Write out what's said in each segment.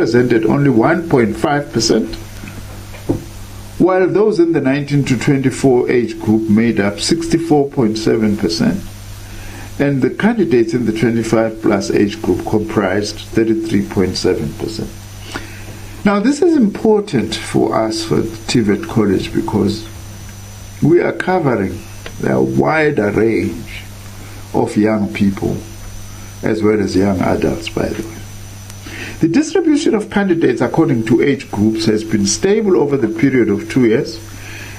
represented only 1.5%, while those in the 19 to 24 age group made up 64.7%, and the candidates in the 25 plus age group comprised 33.7%. Now this is important for us for Tvet College because we are covering a wider range of young people as well as young adults, by the way. The distribution of candidates according to age groups has been stable over the period of 2 years,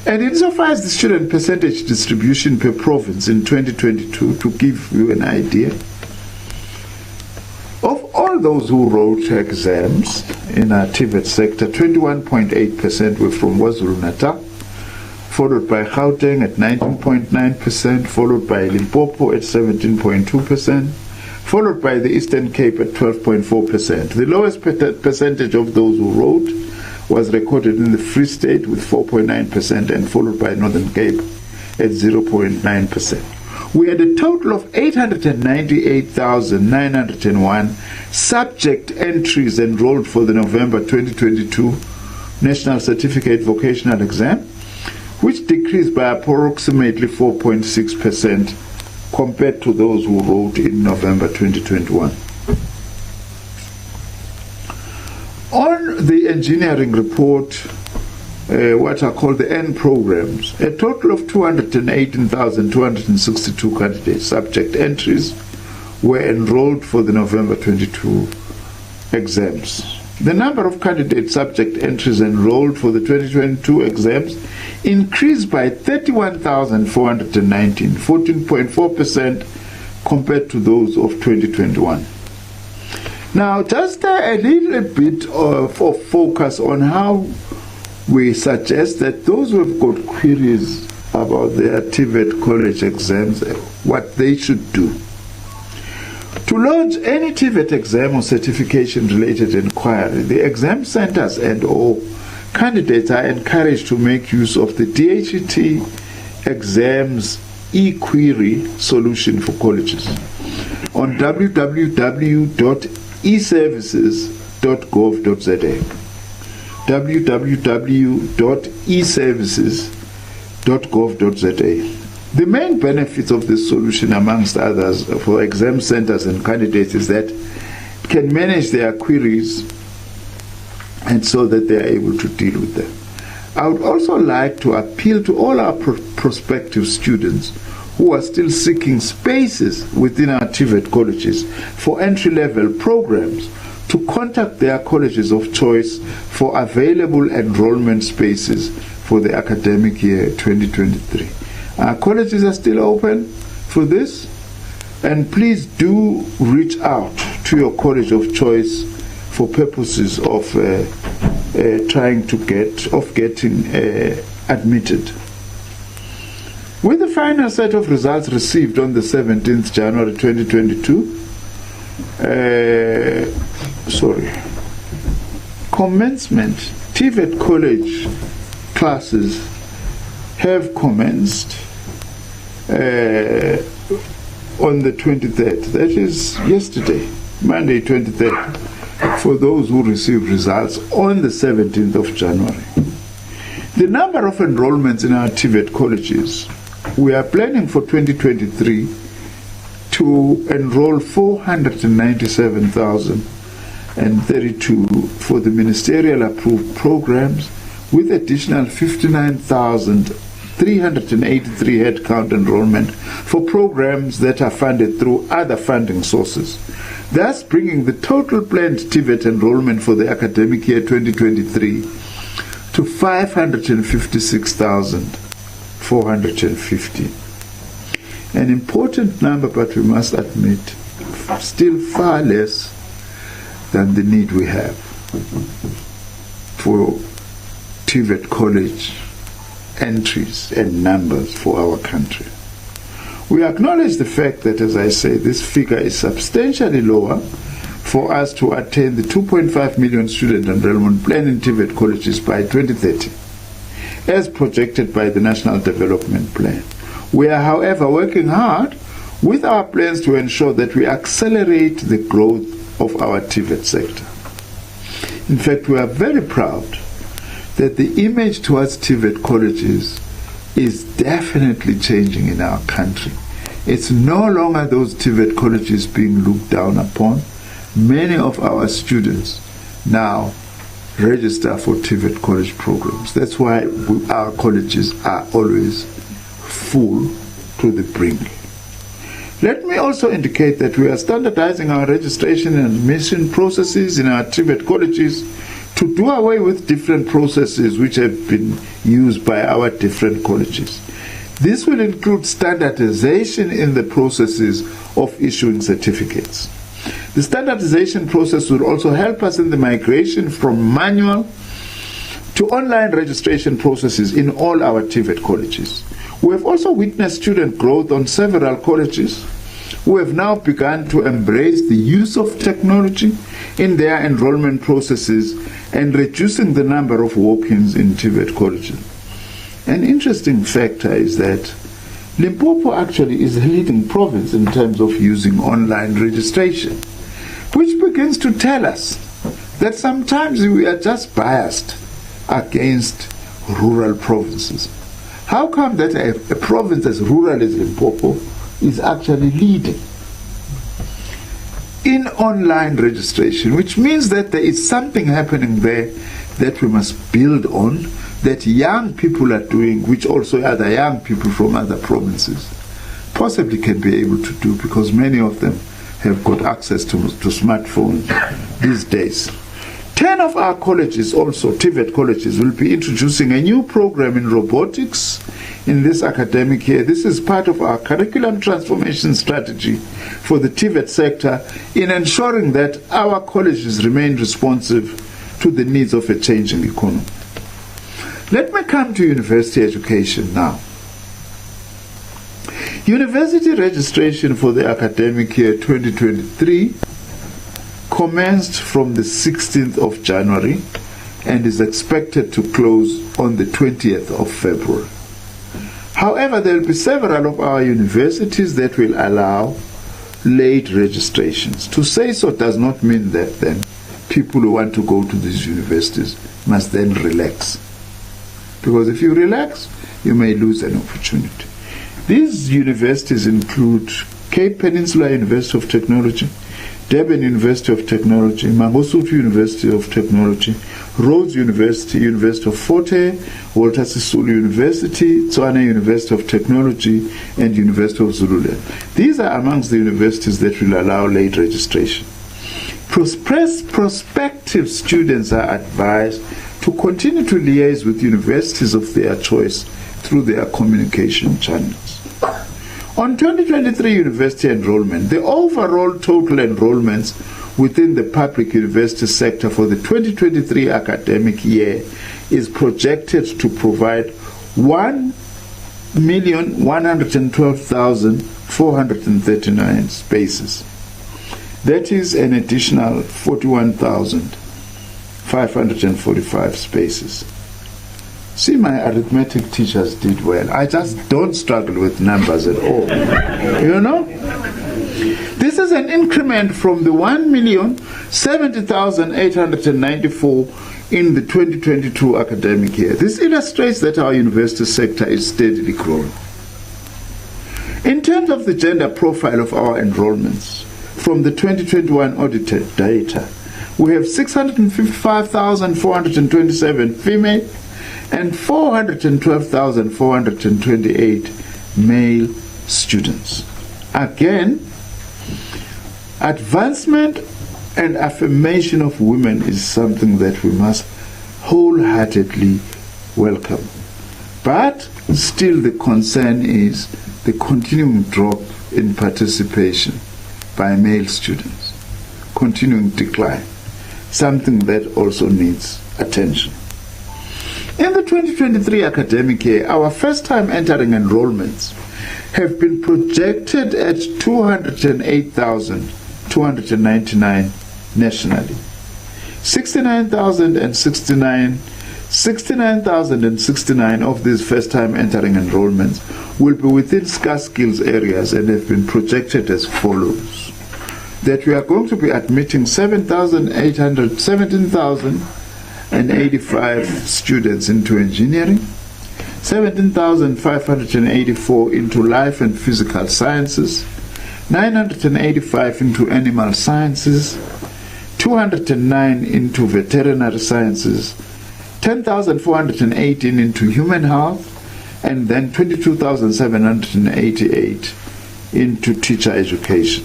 and insofar as the student percentage distribution per province in 2022, to give you an idea, of all those who wrote exams in our Tvet sector, 21.8% were from KwaZulu-Natal, followed by Gauteng at 19.9%, followed by Limpopo at 17.2%, followed by the Eastern Cape at 12.4%. The lowest percentage of those who wrote was recorded in the Free State with 4.9%, and followed by Northern Cape at 0.9%. We had a total of 898,901 subject entries enrolled for the November 2022 National Certificate Vocational Exam, which decreased by approximately 4.6% compared to those who wrote in November 2021. On the engineering report, what are called the N programs, a total of 218,262 candidate subject entries were enrolled for the November 22 exams. The number of candidate subject entries enrolled for the 2022 exams increased by 31,419, 14.4% compared to those of 2021. Now, just a little bit of focus on how we suggest that those who have got queries about their Tvet College exams, what they should do. To lodge any Tvet exam or certification related inquiry, the exam centers and or candidates are encouraged to make use of the DHET exams e-query solution for colleges on www.eservices.gov.za. www.eservices.gov.za. The main benefits of this solution, amongst others, for exam centers and candidates is that it can manage their queries and so that they are able to deal with them. I would also like to appeal to all our prospective students who are still seeking spaces within our Tvet colleges for entry-level programs to contact their colleges of choice for available enrollment spaces for the academic year 2023. Our colleges are still open for this, and please do reach out to your college of choice for purposes of getting admitted. With the final set of results received on the 17th January 2022, commencement Tvet College classes have commenced on the 23rd, that is yesterday, Monday 23rd, for those who received results on the 17th of January. The number of enrollments in our Tvet colleges, we are planning for 2023 to enroll 497,032 for the ministerial approved programs, with additional 59,383 headcount enrollment for programs that are funded through other funding sources, thus bringing the total planned Tvet enrollment for the academic year 2023 to 556,450. An important number, but we must admit, still far less than the need we have for Tvet College entries and numbers for our country. We acknowledge the fact that, as I say, this figure is substantially lower for us to attain the 2.5 million student enrollment plan in Tvet colleges by 2030, as projected by the National Development Plan. We are, however, working hard with our plans to ensure that we accelerate the growth of our Tvet sector. In fact, we are very proud that the image towards Tvet colleges is definitely changing in our country. It's no longer those Tvet colleges being looked down upon. Many of our students now register for Tvet college programs. That's why our colleges are always full to the brink. Let me also indicate that we are standardizing our registration and admission processes in our Tvet colleges to do away with different processes which have been used by our different colleges. This will include standardization in the processes of issuing certificates. The standardization process will also help us in the migration from manual to online registration processes in all our Tvet colleges. We have also witnessed student growth on several colleges who have now begun to embrace the use of technology in their enrollment processes and reducing the number of walk-ins in Tvet colleges. An interesting factor is that Limpopo actually is a leading province in terms of using online registration, which begins to tell us that sometimes we are just biased against rural provinces. How come that a province as rural as Limpopo is actually leading in online registration, which means that there is something happening there that we must build on, that young people are doing, which also other young people from other provinces possibly can be able to do, because many of them have got access to smartphones these days. 10 of our colleges, also Tvet colleges, will be introducing a new program in robotics in this academic year. This is part of our curriculum transformation strategy for the Tvet sector in ensuring that our colleges remain responsive to the needs of a changing economy. Let me come to university education now. University registration for the academic year 2023 commenced from the 16th of January and is expected to close on the 20th of February. However, there will be several of our universities that will allow late registrations. To say so does not mean that then people who want to go to these universities must then relax. Because if you relax, you may lose an opportunity. These universities include Cape Peninsula University of Technology, Durban University of Technology, Mangosuthu University of Technology, Rhodes University, University of Forte, Walter Sisulu University, Tswana University of Technology, and University of Zululand. These are amongst the universities that will allow late registration. Prospective students are advised to continue to liaise with universities of their choice through their communication channels. On 2023 university enrollment, the overall total enrollments within the public university sector for the 2023 academic year is projected to provide 1,112,439 spaces. That is an additional 41,545 spaces. See, my arithmetic teachers did well. I just don't struggle with numbers at all. You know? This is an increment from the 1,070,894 in the 2022 academic year. This illustrates that our university sector is steadily growing. In terms of the gender profile of our enrollments, from the 2021 audited data, we have 655,427 female and 412,428 male students. Again, advancement and affirmation of women is something that we must wholeheartedly welcome. But still the concern is the continuing drop in participation by male students, continuing decline, something that also needs attention. In the 2023 academic year, our first-time entering enrollments have been projected at 208,299 nationally. 69,069 of these first-time entering enrollments will be within scarce skills areas and have been projected as follows. that we are going to be admitting 17,085 students into engineering, 17,584 into life and physical sciences, 985 into animal sciences, 209 into veterinary sciences, 10,418 into human health, and then 22,788 into teacher education.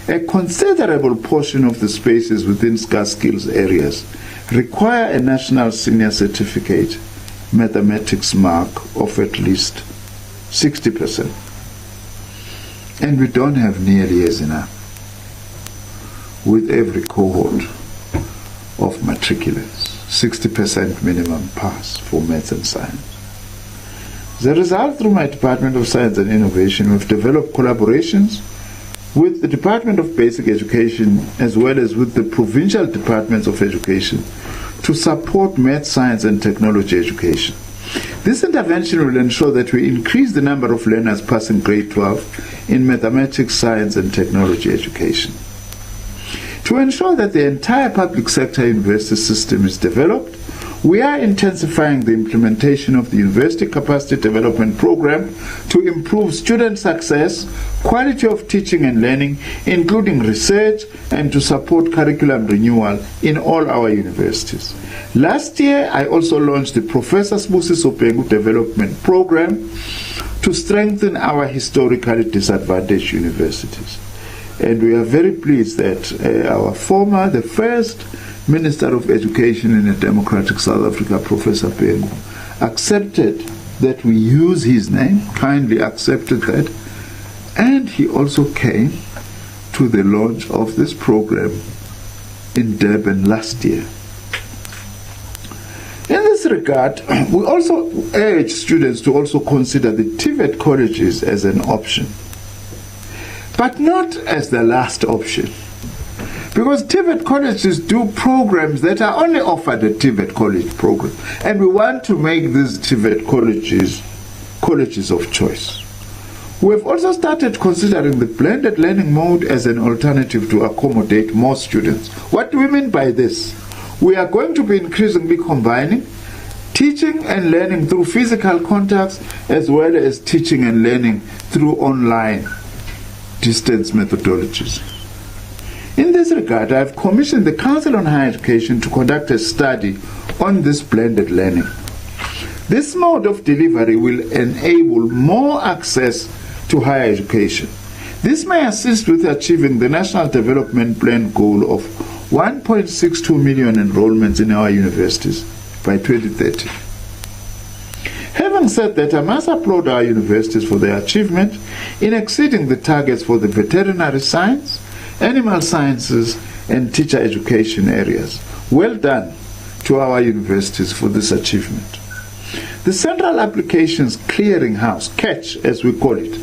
A considerable portion of the spaces within scarce skills areas require a national senior certificate mathematics mark of at least 60%. And we don't have nearly as enough with every cohort of matriculants. 60% minimum pass for maths and science. As a result, through my Department of Science and Innovation, we've developed collaborations with the Department of Basic Education as well as with the provincial departments of education to support math, science and technology education. This intervention will ensure that we increase the number of learners passing grade 12 in mathematics, science and technology education. To ensure that the entire public sector university system is developed, we are intensifying the implementation of the University Capacity Development Program to improve student success, quality of teaching and learning, including research, and to support curriculum renewal in all our universities. Last year, I also launched the Professor Sbusiso Pengu Development Program to strengthen our historically disadvantaged universities. And we are very pleased that the first Minister of Education in a democratic South Africa, Professor Pengu, accepted that we use his name, kindly accepted that, and he also came to the launch of this program in Durban last year. In this regard, we also urge students to also consider the Tvet colleges as an option, but not as the last option. Because Tvet colleges do programs that are only offered at Tvet college program. And we want to make these Tvet colleges of choice. We have also started considering the blended learning mode as an alternative to accommodate more students. What do we mean by this? We are going to be increasingly combining teaching and learning through physical contacts as well as teaching and learning through online distance methodologies. In this regard, I have commissioned the Council on Higher Education to conduct a study on this blended learning. This mode of delivery will enable more access to higher education. This may assist with achieving the National Development Plan goal of 1.62 million enrollments in our universities by 2030. Having said that, I must applaud our universities for their achievement in exceeding the targets for the veterinary science, animal sciences and teacher education areas. Well done to our universities for this achievement. The Central Applications Clearinghouse, CATCH as we call it,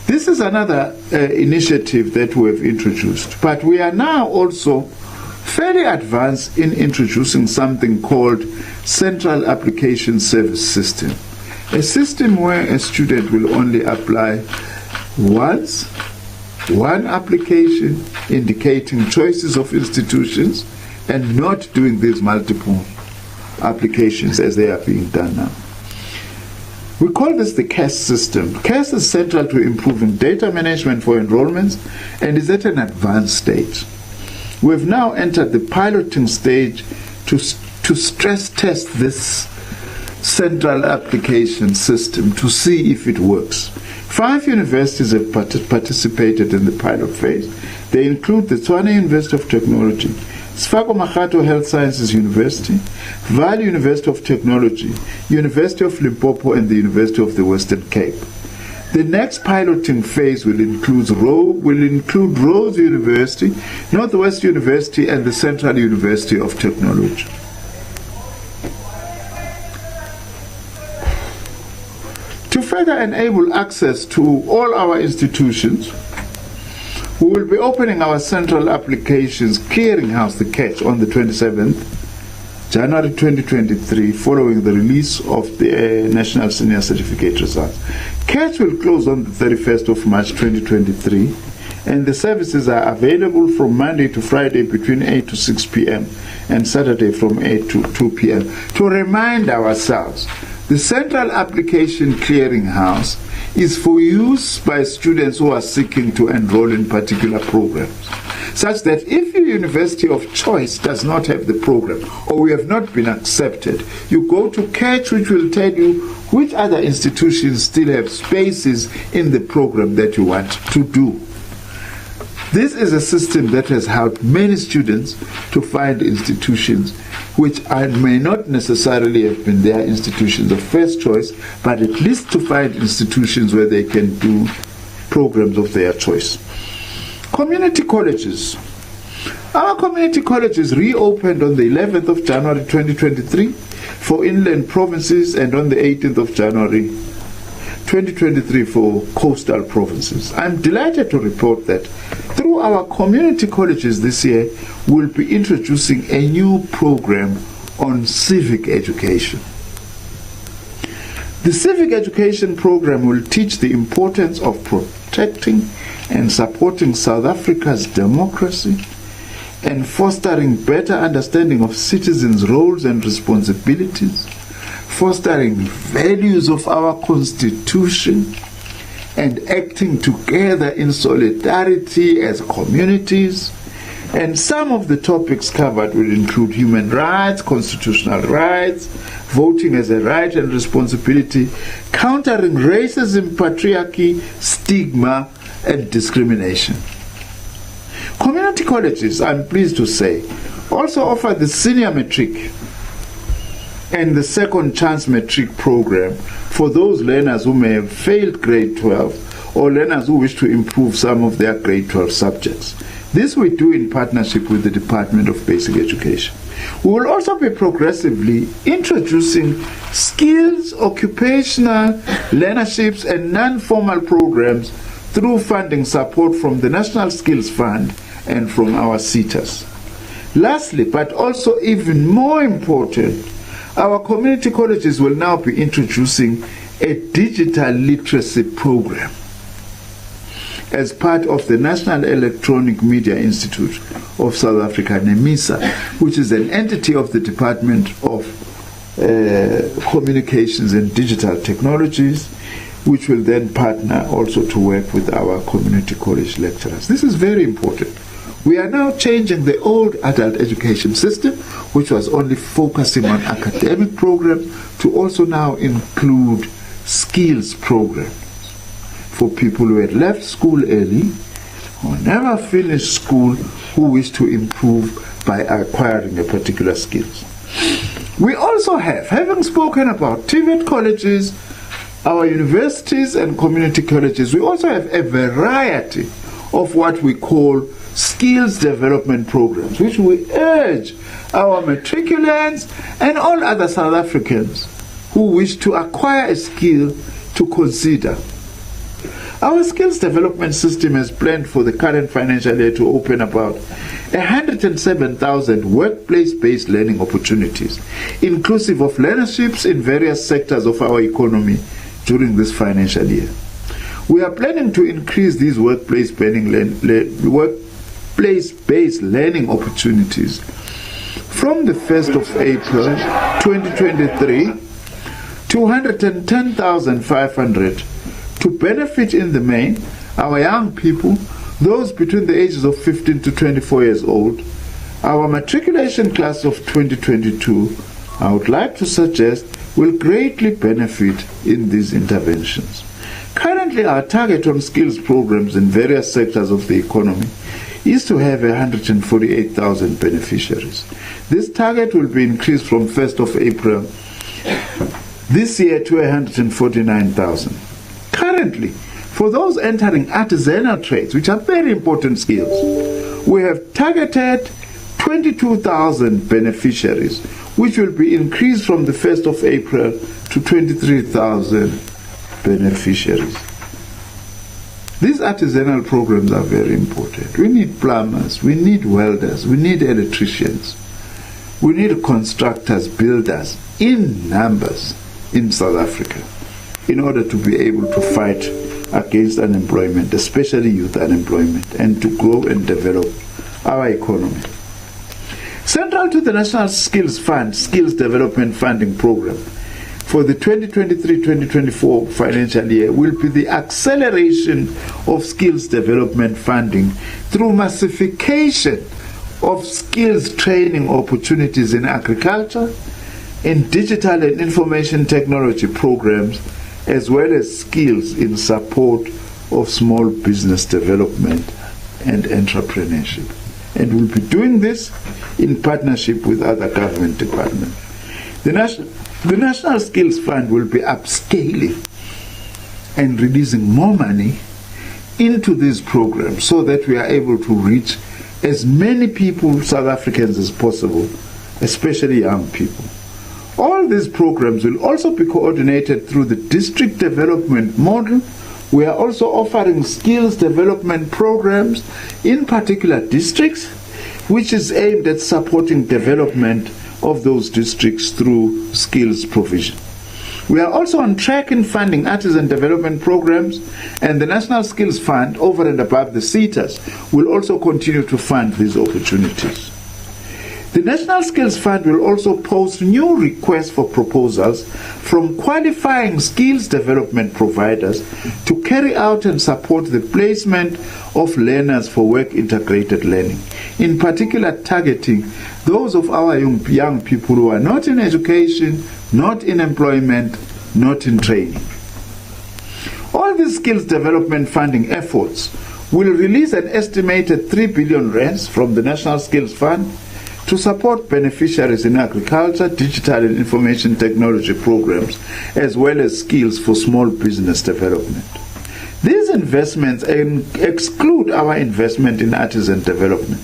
this is another initiative that we have introduced, but we are now also fairly advanced in introducing something called Central Application Service System, a system where a student will only apply once, one application indicating choices of institutions and not doing these multiple applications as they are being done now. We call this the CAS system. CAS is central to improving data management for enrollments and is at an advanced stage. We have now entered the piloting stage to stress test this central application system to see if it works. 5 universities have participated in the pilot phase. They include the Tshwane University of Technology, Sfako Makgatho Health Sciences University, Vaal University of Technology, University of Limpopo and the University of the Western Cape. The next piloting phase will include Rhodes University, Northwest University and the Central University of Technology. To further enable access to all our institutions, we will be opening our Central Applications Clearinghouse, the CATCH, on the 27th January 2023, following the release of the National Senior Certificate results. CATCH will close on the 31st of March 2023, and the services are available from Monday to Friday between 8 to 6 p.m. and Saturday from 8 to 2 p.m. To remind ourselves, the Central Application Clearinghouse is for use by students who are seeking to enroll in particular programs, such that if your university of choice does not have the program or we have not been accepted, you go to CATCH, which will tell you which other institutions still have spaces in the program that you want to do. This is a system that has helped many students to find institutions which may not necessarily have been their institutions of first choice, but at least to find institutions where they can do programs of their choice. Community colleges. Our community colleges reopened on the 11th of January 2023 for inland provinces and on the 18th of January 2023 for coastal provinces. I'm delighted to report that through our community colleges this year, we'll be introducing a new program on civic education. The civic education program will teach the importance of protecting and supporting South Africa's democracy and fostering better understanding of citizens' roles and responsibilities, fostering values of our Constitution, and acting together in solidarity as communities. And some of the topics covered will include human rights, constitutional rights, voting as a right and responsibility, countering racism, patriarchy, stigma, and discrimination. Community colleges, I'm pleased to say, also offer the senior matric and the second chance matric program for those learners who may have failed grade 12 or learners who wish to improve some of their grade 12 subjects. This we do in partnership with the Department of Basic Education. We will also be progressively introducing skills, occupational learnerships, and non-formal programs through funding support from the National Skills Fund and from our SETAs. Lastly, but also even more important, our community colleges will now be introducing a digital literacy program as part of the National Electronic Media Institute of South Africa, NEMISA, which is an entity of the Department of Communications and Digital Technologies, which will then partner also to work with our community college lecturers. This is very important. We are now changing the old adult education system, which was only focusing on academic programs, to also now include skills programs for people who had left school early or never finished school who wish to improve by acquiring a particular skills. We also have, having spoken about Tvet colleges, our universities and community colleges, we also have a variety of what we call skills development programs, which we urge our matriculants and all other South Africans who wish to acquire a skill to consider. Our skills development system has planned for the current financial year to open about 107,000 workplace-based learning opportunities, inclusive of learnerships in various sectors of our economy during this financial year. We are planning to increase these workplace-based learning opportunities from the 1st of April 2023 to 110,500 to benefit in the main our young people, those between the ages of 15 to 24 years old. Our matriculation class of 2022, I would like to suggest, will greatly benefit in these interventions. Currently, our target on skills programs in various sectors of the economy is to have 148,000 beneficiaries. This target will be increased from 1st of April this year to 149,000. Currently, for those entering artisanal trades, which are very important skills, we have targeted 22,000 beneficiaries, which will be increased from the 1st of April to 23,000 beneficiaries. These artisanal programs are very important. We need plumbers, we need welders, we need electricians, we need constructors, builders in numbers in South Africa in order to be able to fight against unemployment, especially youth unemployment, and to grow and develop our economy. Central to the National Skills Fund, Skills Development Funding Program for the 2023-2024 financial year will be the acceleration of skills development funding through massification of skills training opportunities in agriculture, in digital and information technology programs, as well as skills in support of small business development and entrepreneurship. And we'll be doing this in partnership with other government departments. The National Skills Fund will be upscaling and releasing more money into these programs so that we are able to reach as many people, South Africans, as possible, especially young people. All these programs will also be coordinated through the district development model. We are also offering skills development programs in particular districts, which is aimed at supporting development of those districts through skills provision. We are also on track in funding artisan development programs, and the National Skills Fund, over and above the SETAs, will also continue to fund these opportunities. The National Skills Fund will also post new requests for proposals from qualifying skills development providers to carry out and support the placement of learners for work integrated learning, in particular targeting those of our young people who are not in education, not in employment, not in training. All these skills development funding efforts will release an estimated 3 billion rands from the National Skills Fund to support beneficiaries in agriculture, digital and information technology programs, as well as skills for small business development. These investments exclude our investment in artisan development.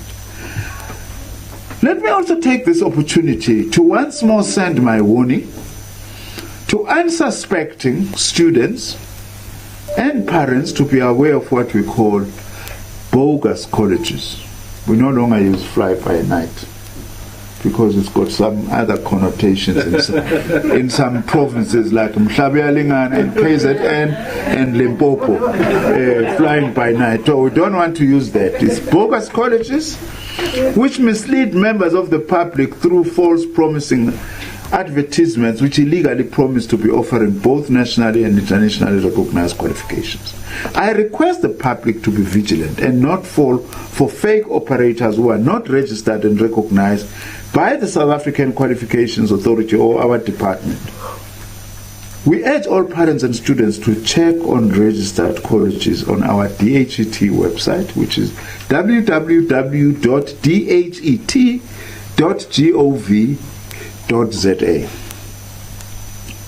Let me also take this opportunity to once more send my warning to unsuspecting students and parents to be aware of what we call bogus colleges. We no longer use fly by night, because it's got some other connotations in some provinces like Mhlabialingana and KZN and Limpopo, flying by night. So we don't want to use that. It's bogus colleges which mislead members of the public through false promising advertisements which illegally promise to be offering both nationally and internationally recognized qualifications. I request the public to be vigilant and not fall for fake operators who are not registered and recognized by the South African Qualifications Authority or our department. We urge all parents and students to check on registered colleges on our DHET website, which is www.dhet.gov.za.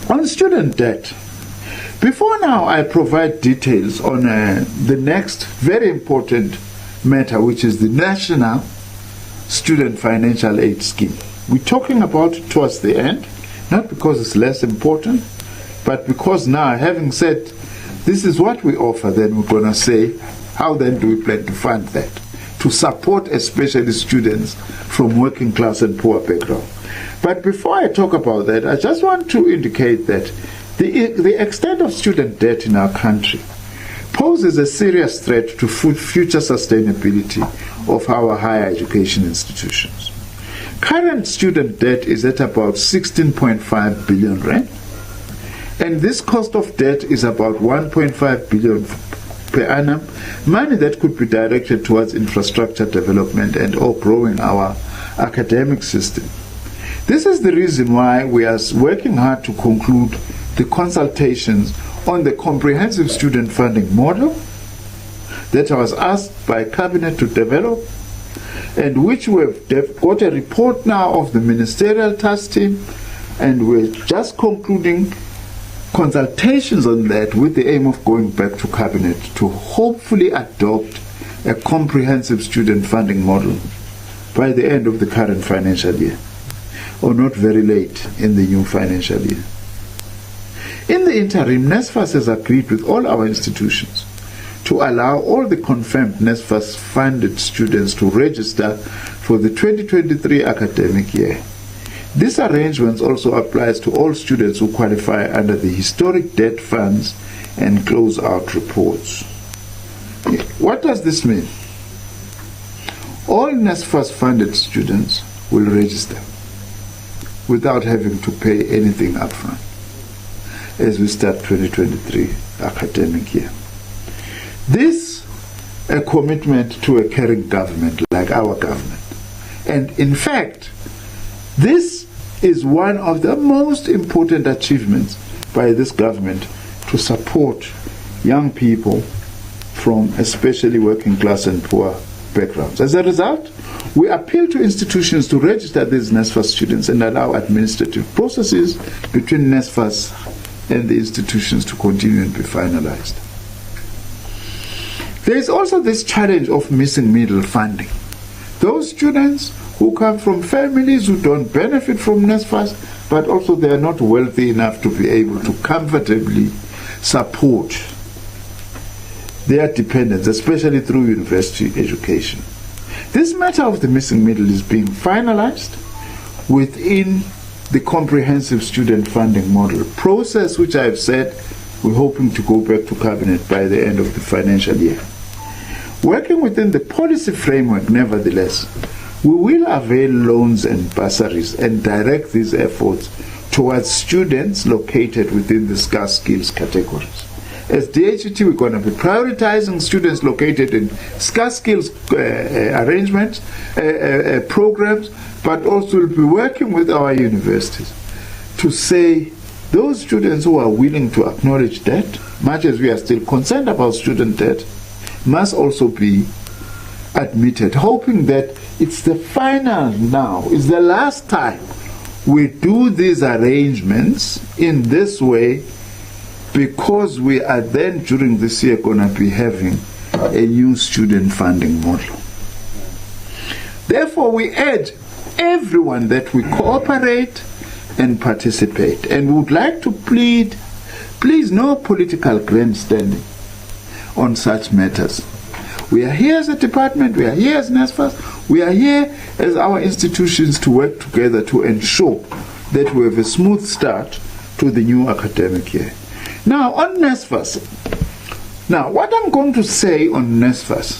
On student debt, before now I provide details on the next very important matter, which is the National Student Financial Aid Scheme. We're talking about it towards the end, not because it's less important, but because now, having said this is what we offer, then we're going to say, how then do we plan to fund that? To support especially students from working class and poor background. But before I talk about that, I just want to indicate that the extent of student debt in our country poses a serious threat to future sustainability of our higher education institutions. Current student debt is at about 16.5 billion rand, and this cost of debt is about 1.5 billion per annum, money that could be directed towards infrastructure development and or growing our academic system. This is the reason why we are working hard to conclude the consultations on the comprehensive student funding model that I was asked by Cabinet to develop, and which we have got a report now of the ministerial task team, and we're just concluding consultations on that with the aim of going back to Cabinet to hopefully adopt a comprehensive student funding model by the end of the current financial year, or not very late in the new financial year. In the interim, Nsfas has agreed with all our institutions to allow all the confirmed Nsfas funded students to register for the 2023 academic year. This arrangement also applies to all students who qualify under the historic debt funds and close-out reports. What does this mean? All Nsfas funded students will register without having to pay anything upfront as we start 2023 academic year. This a commitment to a caring government like our government. And in fact, this is one of the most important achievements by this government to support young people from especially working class and poor backgrounds. As a result, we appeal to institutions to register these Nsfas students and allow administrative processes between Nsfas and the institutions to continue and be finalized. There is also this challenge of missing middle funding. Those students who come from families who don't benefit from Nsfas, but also they are not wealthy enough to be able to comfortably support their dependents, especially through university education. This matter of the missing middle is being finalized within the comprehensive student funding model process, which I have said we're hoping to go back to Cabinet by the end of the financial year. Working within the policy framework, nevertheless, we will avail loans and bursaries and direct these efforts towards students located within the scarce skills categories. As DHET, we're going to be prioritizing students located in scarce skills arrangements, programs, but also we'll be working with our universities to say those students who are willing to acknowledge debt, much as we are still concerned about student debt, must also be admitted, hoping that it's the final now, it's the last time we do these arrangements in this way, because we are then during this year going to be having a new student funding model. Therefore, we urge everyone that we cooperate and participate, and would like to plead, please, no political grandstanding on such matters. We are here as a department, we are here as Nsfas, we are here as our institutions to work together to ensure that we have a smooth start to the new academic year. Now, on Nsfas, what I'm going to say on Nsfas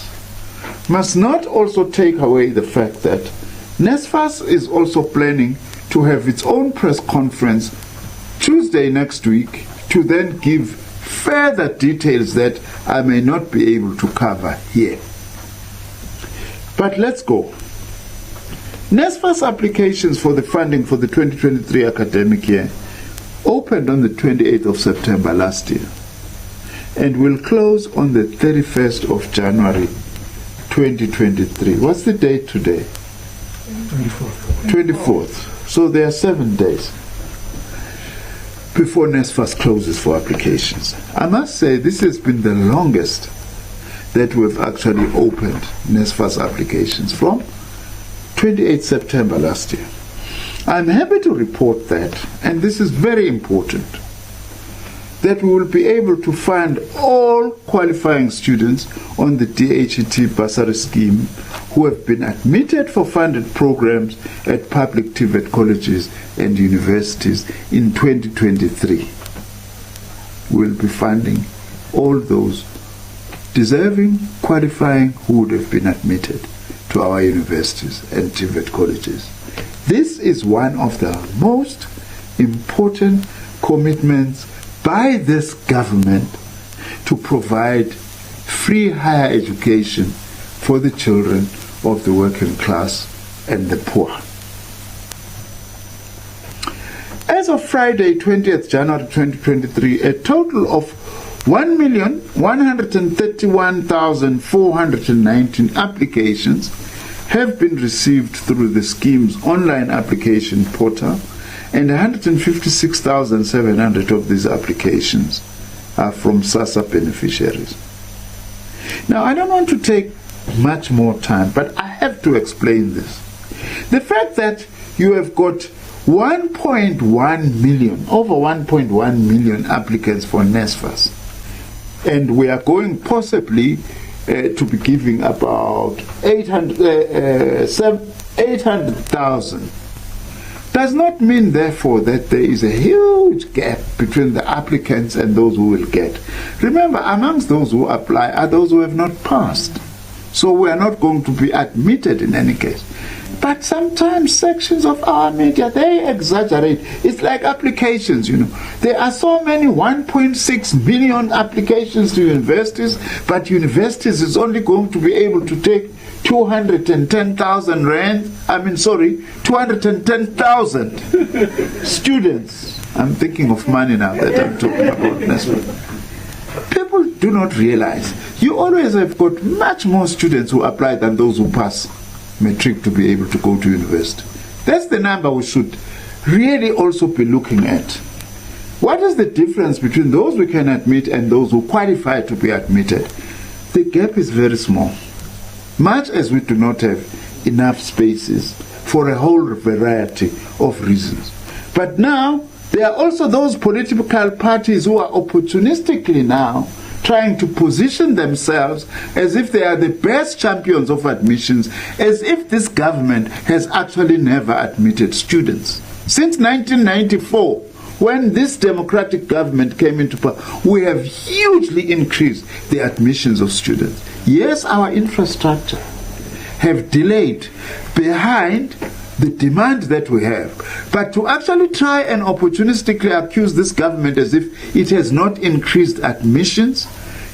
must not also take away the fact that Nsfas is also planning to have its own press conference Tuesday next week to then give further details that I may not be able to cover here. But let's go. Nsfas applications for the funding for the 2023 academic year opened on the 28th of September last year and will close on the 31st of January 2023. What's the date today? 24th. So there are 7 days before Nsfas closes for applications. I must say this has been the longest that we've actually opened Nsfas applications from 28 September last year. I'm happy to report that, and this is very important, that we will be able to fund all qualifying students on the DHET bursary scheme who have been admitted for funded programs at public Tvet colleges and universities in 2023. We'll be funding all those deserving, qualifying who would have been admitted to our universities and Tvet colleges. This is one of the most important commitments by this government to provide free higher education for the children of the working class and the poor. As of Friday, 20th January 2023, a total of 1,131,419 applications have been received through the scheme's online application portal, and 156,700 of these applications are from SASA beneficiaries. Now, I don't want to take much more time, but I have to explain this. The fact that you have got 1.1 million, over 1.1 million applicants for Nsfas, and we are going possibly to be giving about 800,000. does not mean, therefore, that there is a huge gap between the applicants and those who will get. Remember, amongst those who apply are those who have not passed. So we are not going to be admitted in any case. But sometimes sections of our media, they exaggerate. It's like applications, There are so many 1.6 million applications to universities, but universities is only going to be able to take 210,000 rand. 210,000 students. I'm thinking of money now that I'm talking about. People do not realize you always have got much more students who apply than those who pass matric to be able to go to university. That's the number we should really also be looking at. What is the difference between those we can admit and those who qualify to be admitted? The gap is very small. Much as we do not have enough spaces for a whole variety of reasons. But now, there are also those political parties who are opportunistically now trying to position themselves as if they are the best champions of admissions, as if this government has actually never admitted students. Since 1994, when this democratic government came into power, we have hugely increased the admissions of students. Yes, our infrastructure have delayed behind the demand that we have. But to actually try and opportunistically accuse this government as if it has not increased admissions,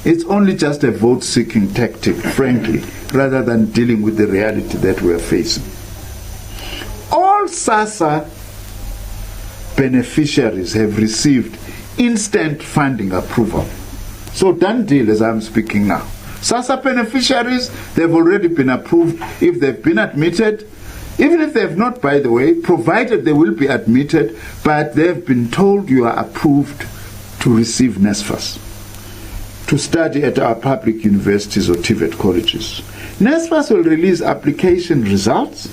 it's only just a vote-seeking tactic, frankly, rather than dealing with the reality that we are facing. All SASSA beneficiaries have received instant funding approval. So done deal as I'm speaking now. SASSA beneficiaries, they've already been approved if they've been admitted. Even if they have not, by the way, provided they will be admitted, but they have been told you are approved to receive Nsfas, to study at our public universities or Tvet colleges. Nsfas will release application results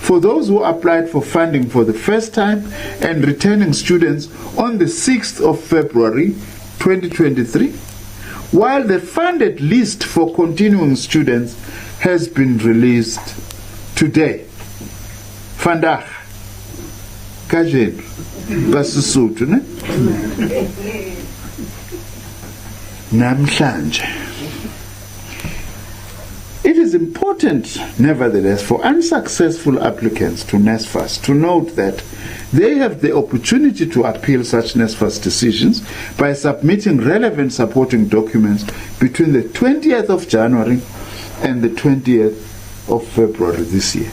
for those who applied for funding for the first time and returning students on the 6th of February 2023, while the funded list for continuing students has been released today. Vandaag, kajenu, basisuthu, ne? Namhlanje. It is important, nevertheless, for unsuccessful applicants to Nsfas to note that they have the opportunity to appeal such Nsfas decisions by submitting relevant supporting documents between the 20th of January and the 20th of February this year.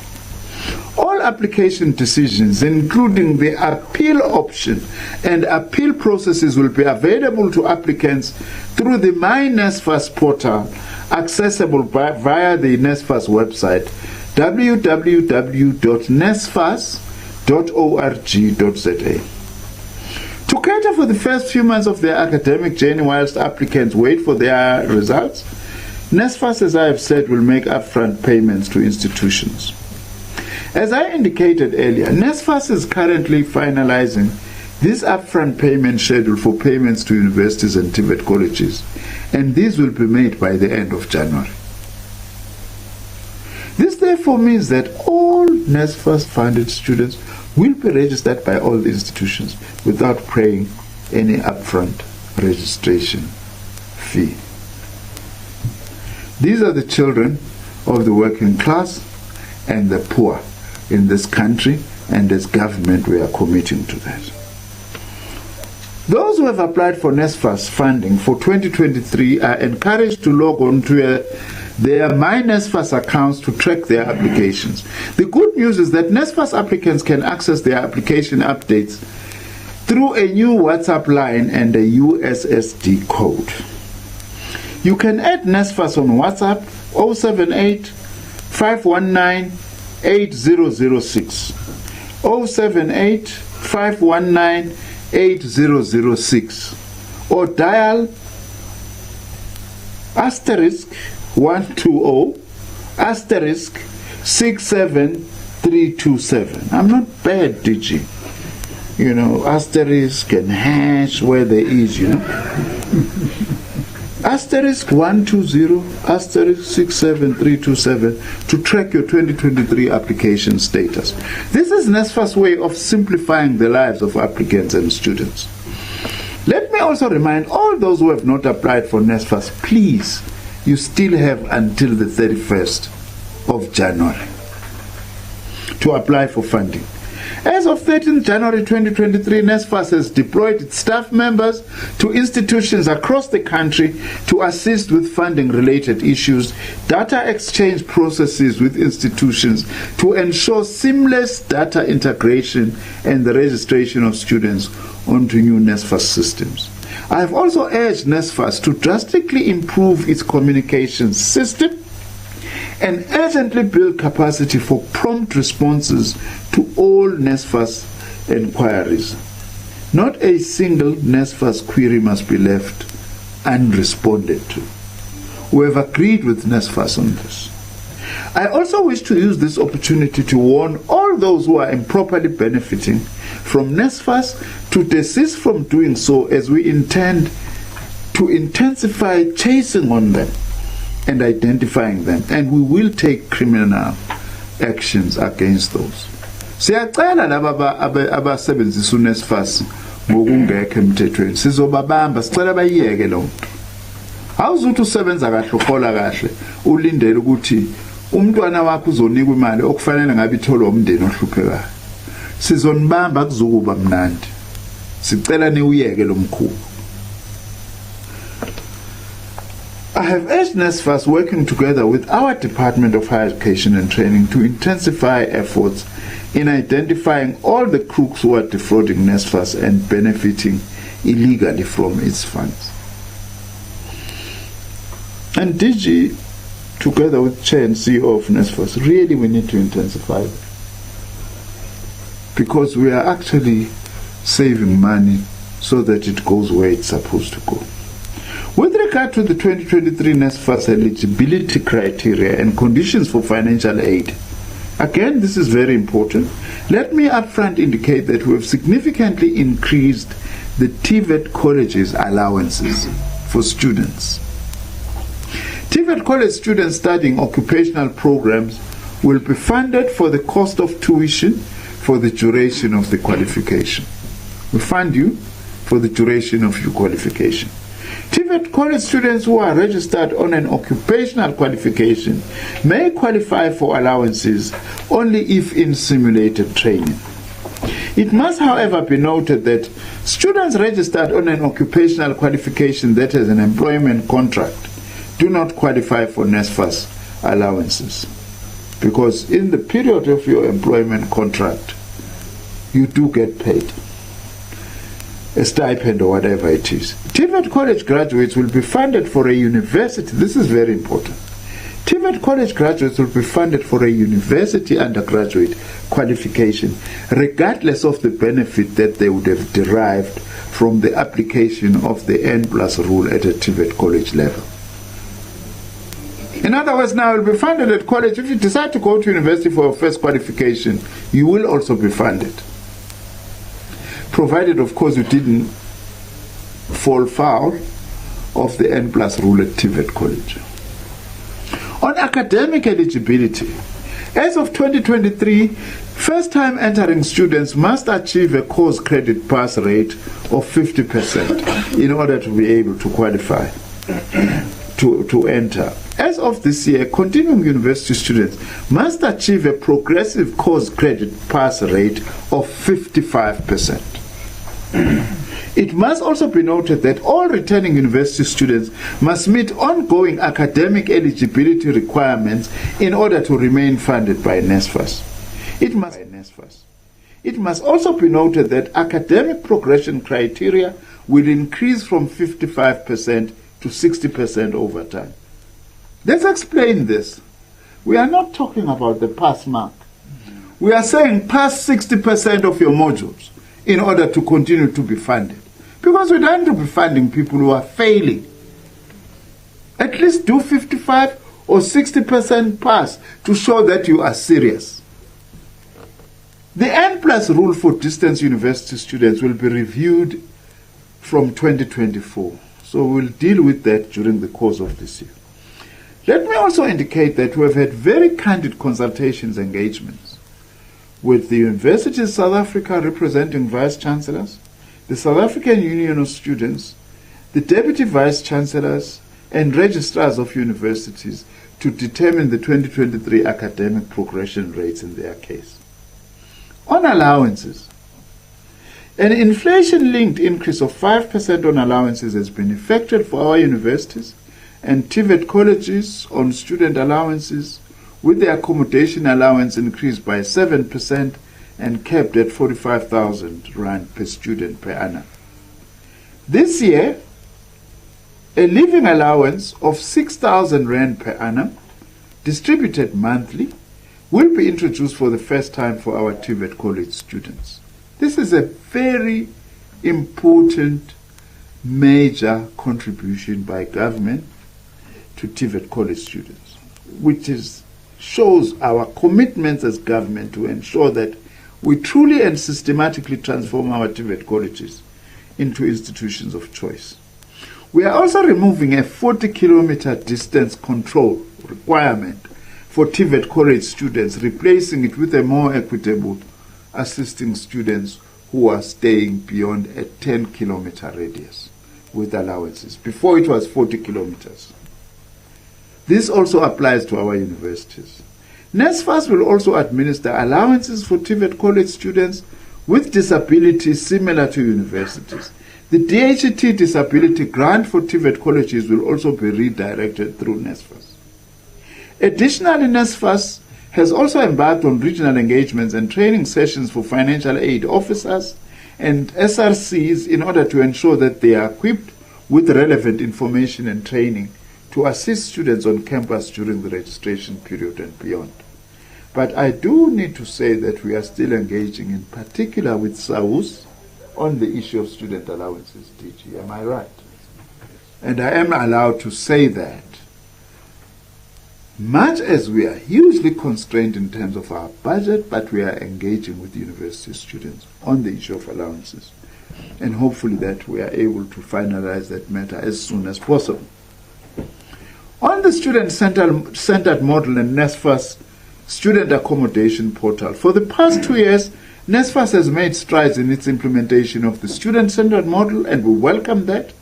All application decisions, including the appeal option and appeal processes, will be available to applicants through the My Nsfas portal, accessible via the Nsfas website, www.nsfas.org.za. To cater for the first few months of their academic journey whilst applicants wait for their results, Nsfas, as I have said, will make upfront payments to institutions. As I indicated earlier, Nsfas is currently finalizing this upfront payment schedule for payments to universities and Tvet colleges, and these will be made by the end of January. This therefore means that all Nsfas funded students will be registered by all the institutions without paying any upfront registration fee. These are the children of the working class and the poor in this country, and as government we are committing to that. Those who have applied for Nsfas funding for 2023 are encouraged to log on to their My Nsfas accounts to track their applications. The good news is that Nsfas applicants can access their application updates through a new WhatsApp line and a USSD code. You can add Nsfas on WhatsApp 078 519 8006 078 519 8006 or dial *120 *67327. I'm not bad, Digi. Asterisk and hash where there is, asterisk 120 asterisk 67327 to track your 2023 application status. This is Nsfas' way of simplifying the lives of applicants and students. Let me also remind all those who have not applied for Nsfas, please, you still have until the 31st of January to apply for funding. As of 13 January 2023, Nsfas has deployed its staff members to institutions across the country to assist with funding-related issues, data exchange processes with institutions to ensure seamless data integration and the registration of students onto new Nsfas systems. I have also urged Nsfas to drastically improve its communications system and urgently build capacity for prompt responses to all Nsfas enquiries. Not a single Nsfas query must be left unresponded to. We have agreed with Nsfas on this. I also wish to use this opportunity to warn all those who are improperly benefiting from Nsfas to desist from doing so, as we intend to intensify chasing on them and identifying them, and we will take criminal actions against those. Siyacela laba abasebenzisa uNsfas ngokungekho emthethweni, sizobabamba, sicela bayiyeke lo nto. Awuzuthi usebenza kahle, uhola kahle, ulindele ukuthi umntwana wakho uzonikwa imali okufanele ngabe itholwa umndeni ohluphekayo. Sizonibamba kuzokuba mnandi. Sicela niwuyeke lo mkhuba. I have urged Nsfas, working together with our Department of Higher Education and Training, to intensify efforts in identifying all the crooks who are defrauding Nsfas and benefiting illegally from its funds. And DG, together with Chair and CEO of Nsfas, really we need to intensify it, because we are actually saving money so that it goes where it's supposed to go. With regard to the 2023 Nsfas eligibility criteria and conditions for financial aid, again, this is very important. Let me upfront indicate that we have significantly increased the Tvet college's allowances for students. Tvet college students studying occupational programs will be funded for the cost of tuition for the duration of the qualification. We fund you for the duration of your qualification. Tvet college students who are registered on an occupational qualification may qualify for allowances only if in simulated training. It must, however, be noted that students registered on an occupational qualification that has an employment contract do not qualify for Nsfas allowances, because in the period of your employment contract, you do get paid a stipend or whatever it is. Tvet college graduates will be funded for a university. This is very important. Tvet college graduates will be funded for a university undergraduate qualification, regardless of the benefit that they would have derived from the application of the N+ rule at a Tvet college level. In other words, now you'll be funded at college. If you decide to go to university for your first qualification, you will also be funded, provided, of course, you didn't fall foul of the N+ rule at Tvet College. On academic eligibility, as of 2023, first-time entering students must achieve a course credit pass rate of 50% in order to be able to qualify to enter. As of this year, continuing university students must achieve a progressive course credit pass rate of 55%. It must also be noted that all returning university students must meet ongoing academic eligibility requirements in order to remain funded by Nsfas. It must also be noted that academic progression criteria will increase from 55% to 60% over time. Let's explain this. We are not talking about the pass mark. We are saying pass 60% of your modules in order to continue to be funded. Because we don't want to be funding people who are failing. At least do 55 or 60% pass to show that you are serious. The N+ rule for distance university students will be reviewed from 2024. So we'll deal with that during the course of this year. Let me also indicate that we have had very candid consultations, engagements with the University of South Africa representing Vice Chancellors, the South African Union of Students, the Deputy Vice Chancellors and Registrars of Universities to determine the 2023 academic progression rates in their case. On allowances, an inflation-linked increase of 5% on allowances has been effected for our universities and Tvet colleges on student allowances, with the accommodation allowance increased by 7% and kept at 45,000 rand per student per annum. This year, a living allowance of 6,000 rand per annum, distributed monthly, will be introduced for the first time for our Tvet college students. This is a very important, major contribution by government to Tvet college students, which shows our commitments as government to ensure that we truly and systematically transform our Tvet colleges into institutions of choice. We are also removing a 40-kilometer distance control requirement for Tvet college students, replacing it with a more equitable assisting students who are staying beyond a 10-kilometer radius with allowances. Before it was 40 kilometers. This also applies to our universities. Nsfas will also administer allowances for Tvet college students with disabilities similar to universities. The DHET disability grant for Tvet colleges will also be redirected through Nsfas. Additionally, Nsfas has also embarked on regional engagements and training sessions for financial aid officers and SRCs in order to ensure that they are equipped with relevant information and training to assist students on campus during the registration period and beyond. But I do need to say that we are still engaging in particular with SAUS on the issue of student allowances, DG. Am I right? And I am allowed to say that much as we are hugely constrained in terms of our budget, but we are engaging with university students on the issue of allowances. And hopefully that we are able to finalize that matter as soon as possible. On the student-centered model and Nsfas student accommodation portal, for the past 2 years, Nsfas has made strides in its implementation of the student-centered model, and we welcome that.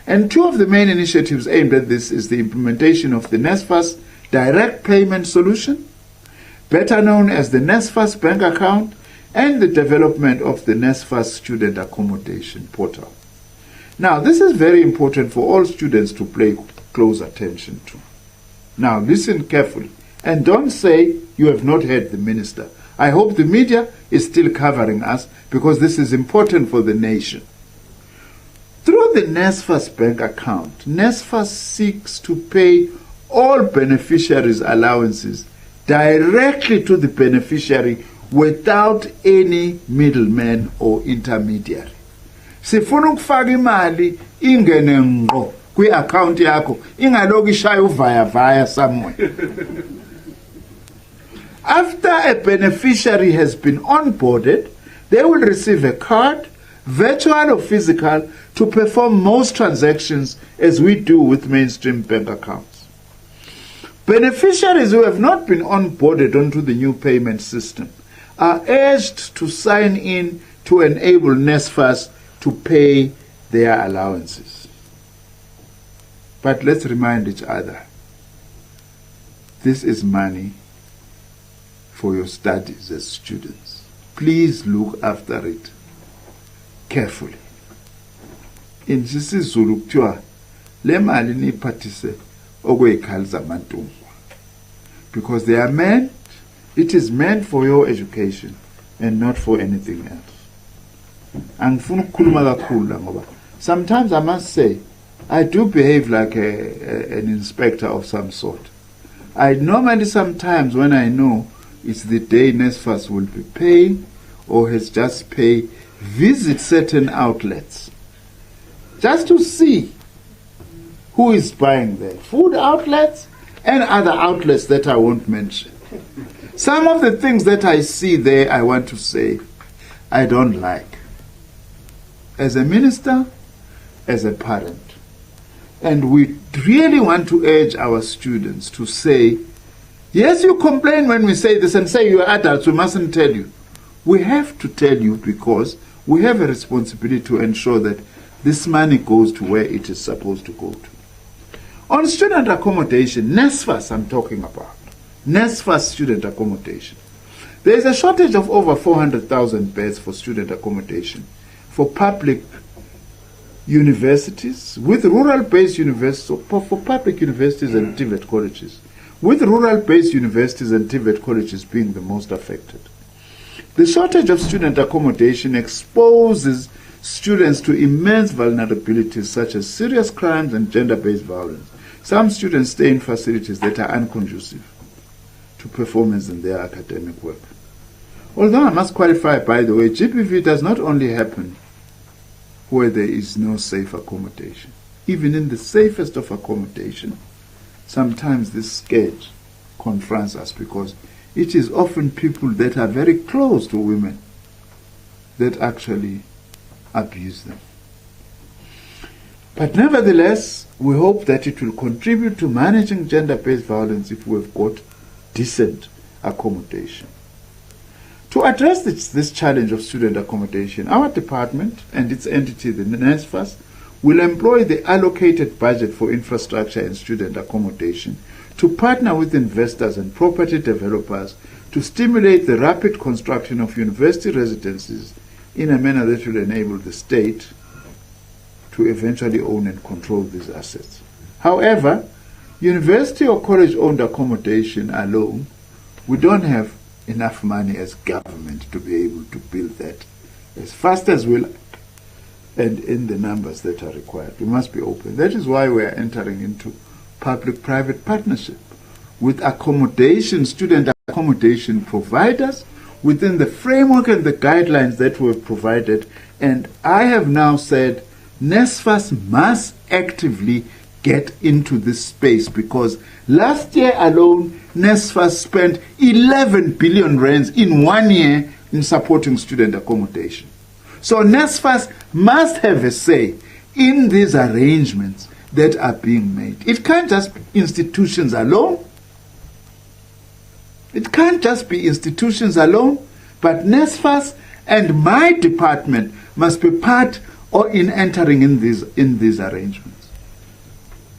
And two of the main initiatives aimed at this is the implementation of the Nsfas direct payment solution, better known as the Nsfas bank account, and the development of the Nsfas student accommodation portal. Now, this is very important for all students to pay close attention to. Now, listen carefully and don't say you have not heard the minister. I hope the media is still covering us because this is important for the nation. Through the Nsfas bank account, Nsfas seeks to pay all beneficiaries' allowances directly to the beneficiary without any middleman or intermediary. Sifuna ukufaka imali ingene ngqo kwi-account yakho ingaloku ishaya uvaya somewhere. After a beneficiary has been onboarded, they will receive a card, virtual or physical, to perform most transactions as we do with mainstream bank accounts. Beneficiaries who have not been onboarded onto the new payment system are urged to sign in to enable Nsfas to pay their allowances. But let's remind each other, this is money for your studies as students. Please look after it carefully. In isiZulu kuthiwa le mali niphathise okweyikhali zamantungwa, because they are meant, it is meant for your education and not for anything else. Angifuna ukukhuluma kakhulu la ngoba sometimes I must say I do behave like an inspector of some sort. I normally sometimes when I know it's the day Nsfas will be paying or has just paid, visit certain outlets just to see who is buying there. Food outlets and other outlets that I won't mention. Some of the things that I see there, I want to say, I don't like. As a minister, as a parent, And we really want to urge our students to say, yes, you complain when we say this and say you are adults, we mustn't tell you. We have to tell you because we have a responsibility to ensure that this money goes to where it is supposed to go to. On student accommodation, Nsfas I'm talking about, Nsfas student accommodation. There is a shortage of over 400,000 beds for student accommodation for public universities, with rural-based universities, for public universities and Tvet colleges, with rural-based universities and Tvet colleges being the most affected. The shortage of student accommodation exposes students to immense vulnerabilities such as serious crimes and gender-based violence. Some students stay in facilities that are unconducive to performance in their academic work. Although I must qualify, by the way, GBV does not only happen where there is no safe accommodation. Even in the safest of accommodation, sometimes this scourge confronts us because it is often people that are very close to women that actually abuse them. But nevertheless, we hope that it will contribute to managing gender-based violence if we've got decent accommodation. To address this challenge of student accommodation, our department and its entity, the Nsfas, will employ the allocated budget for infrastructure and student accommodation to partner with investors and property developers to stimulate the rapid construction of university residences in a manner that will enable the state to eventually own and control these assets. However, university or college-owned accommodation alone, we don't have enough money as government to be able to build that as fast as we like and in the numbers that are required. We must be open. That is why we are entering into public-private partnership with accommodation, student accommodation providers within the framework and the guidelines that were provided. And I have now said Nsfas must actively get into this space because last year alone, Nsfas spent 11 billion rands in 1 year in supporting student accommodation. So Nsfas must have a say in these arrangements that are being made. It can't just be institutions alone. It can't just be institutions alone, but Nsfas and my department must be part or in entering in these arrangements.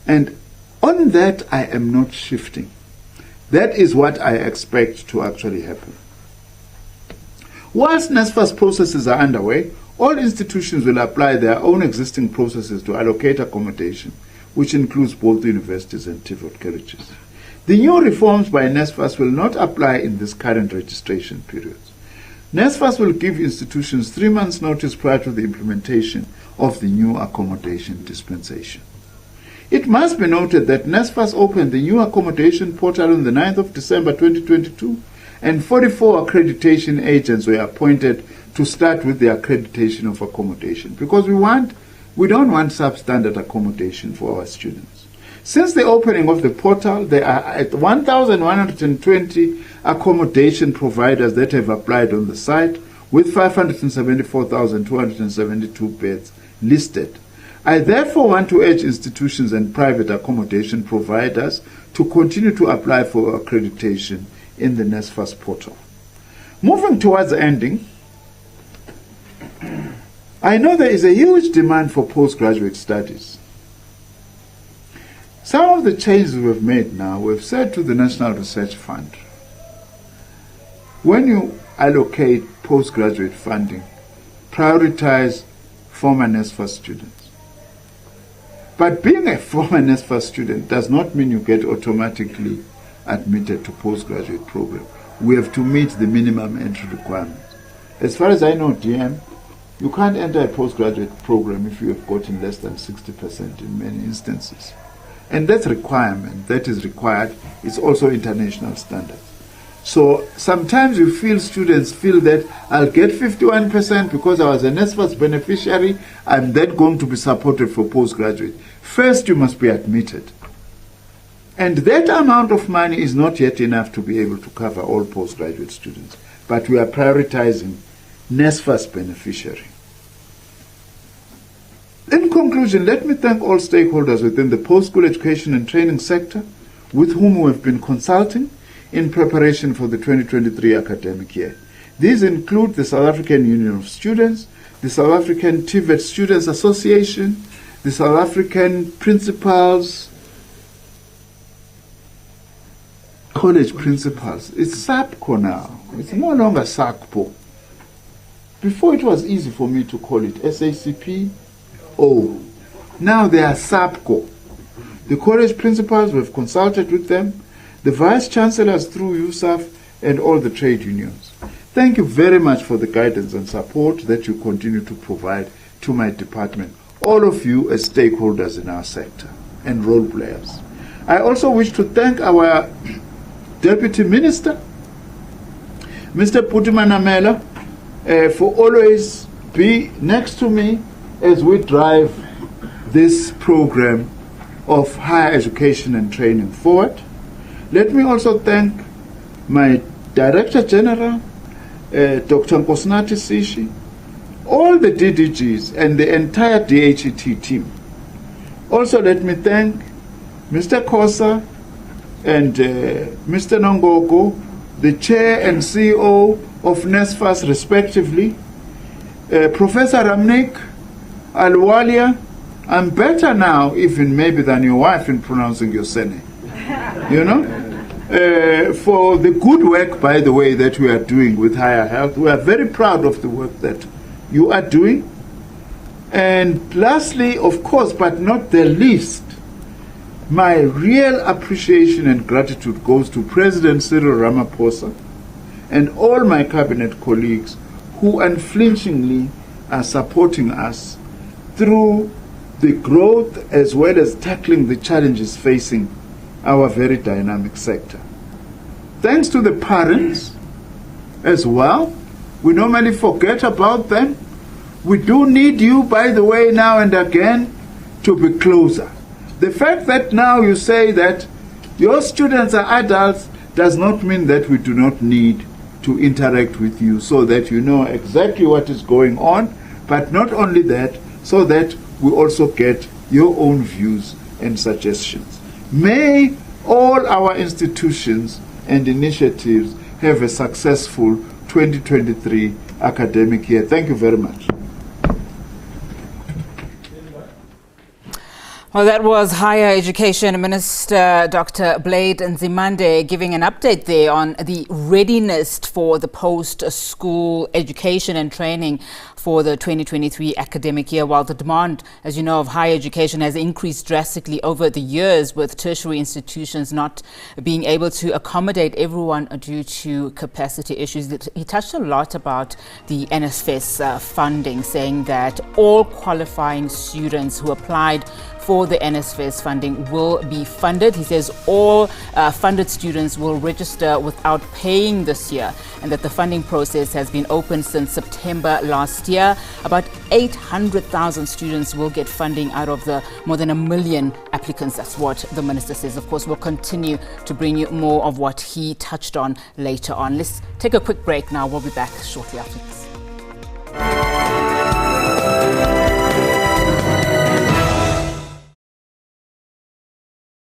And on that, I am not shifting. That is what I expect to actually happen. Whilst Nsfas processes are underway, all institutions will apply their own existing processes to allocate accommodation, which includes both universities and Tvet colleges. The new reforms by Nsfas will not apply in this current registration period. Nsfas will give institutions 3 months' notice prior to the implementation of the new accommodation dispensation. It must be noted that Nsfas opened the new accommodation portal on the 9th of December 2022, and 44 accreditation agents were appointed to start with the accreditation of accommodation because we don't want substandard accommodation for our students. Since the opening of the portal, there are at 1,120 accommodation providers that have applied on the site, with 574,272 beds listed. I therefore want to urge institutions and private accommodation providers to continue to apply for accreditation in the Nsfas portal. Moving towards ending, I know there is a huge demand for postgraduate studies. Some of the changes we've made now, we've said to the National Research Fund, when you allocate postgraduate funding, prioritize former Nsfas students. But being a former Nsfas student does not mean you get automatically admitted to postgraduate program. We have to meet the minimum entry requirements. As far as I know, DM, you can't enter a postgraduate program if you have gotten less than 60% in many instances. And that requirement, that is required, is also international standards. So sometimes you feel students feel that I'll get 51% because I was a Nsfas beneficiary, I'm then going to be supported for postgraduate. First, you must be admitted. And that amount of money is not yet enough to be able to cover all postgraduate students. But we are prioritizing Nsfas beneficiary. In conclusion, let me thank all stakeholders within the post-school education and training sector with whom we have been consulting in preparation for the 2023 academic year. These include the South African Union of Students, the South African Tvet Students Association, the South African Principals, College Principals. It's SAPCO now. It's no longer SACPO. Before it was easy for me to call it SACP. Oh, now they are SAPCO. The college principals, we've consulted with them, the vice chancellors through USAF, and all the trade unions. Thank you very much for the guidance and support that you continue to provide to my department, all of you as stakeholders in our sector and role players. I also wish to thank our Deputy Minister, Mr. Putimanamela, for always be next to me as we drive this program of higher education and training forward. Let me also thank my Director General, Dr. Nkosinathi Sishi, all the DDGs and the entire DHET team. Also let me thank Mr. Kosa and Mr. Nongoko, the Chair and CEO of Nsfas respectively, Professor Ramnik, Alwalia. I'm better now even maybe than your wife in pronouncing your surname, you know? For the good work, by the way, that we are doing with Higher Health. We are very proud of the work that you are doing. And lastly, of course, but not the least, my real appreciation and gratitude goes to President Cyril Ramaphosa and all my cabinet colleagues who unflinchingly are supporting us through the growth as well as tackling the challenges facing our very dynamic sector. Thanks to the parents as well. We normally forget about them. We do need you, by the way, now and again to be closer. The fact that now you say that your students are adults does not mean that we do not need to interact with you so that you know exactly what is going on, but not only that, so that we also get your own views and suggestions. May all our institutions and initiatives have a successful 2023 academic year. Thank you very much. Well, that was Higher Education Minister Dr. Blade Nzimande giving an update there on the readiness for the post-school education and training for the 2023 academic year, while the demand, as you know, of higher education has increased drastically over the years, with tertiary institutions not being able to accommodate everyone due to capacity issues. He touched a lot about the Nsfas funding, saying that all qualifying students who applied for the Nsfas funding will be funded. He says all funded students will register without paying this year, and that the funding process has been open since September last year. About 800,000 students will get funding out of the more than 1 million applicants. That's what the minister says. Of course, we'll continue to bring you more of what he touched on later on. Let's take a quick break now. We'll be back shortly after this.